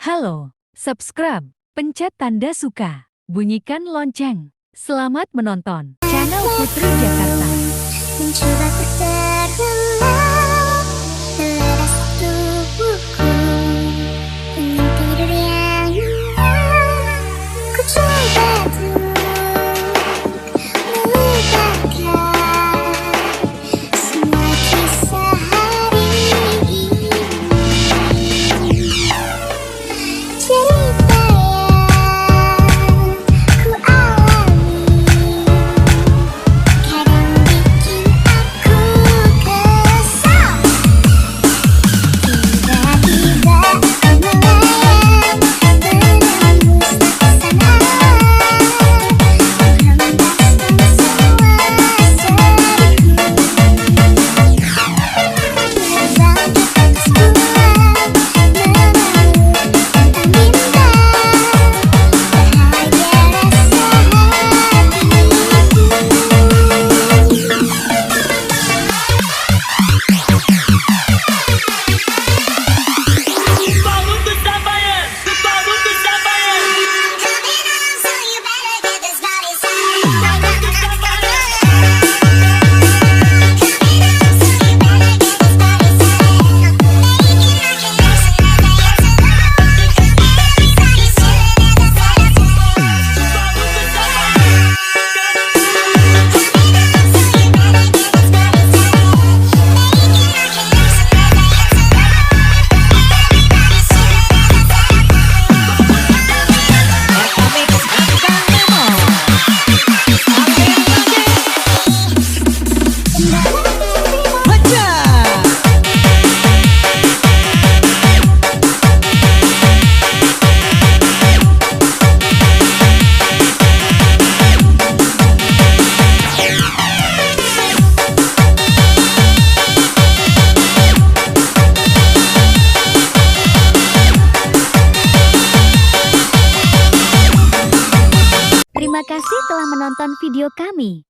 Halo, subscribe, pencet tanda suka, bunyikan lonceng. Selamat menonton channel Putri Jakarta. Mencoba untuk terlelap, leras tubuhku, ingin tidur yang nyenyak. Ku coba untuk melupakan semua kisah hari ini. Cerita yang ku alami kadang bikin aku kesal. Tiba-tiba aku melayang menembus batasan alam, menghempaskan semua sedihku. Terbang ke atas bulan, memeluk tentang bintang, bahagia rasa Terima kasih telah menonton video kami.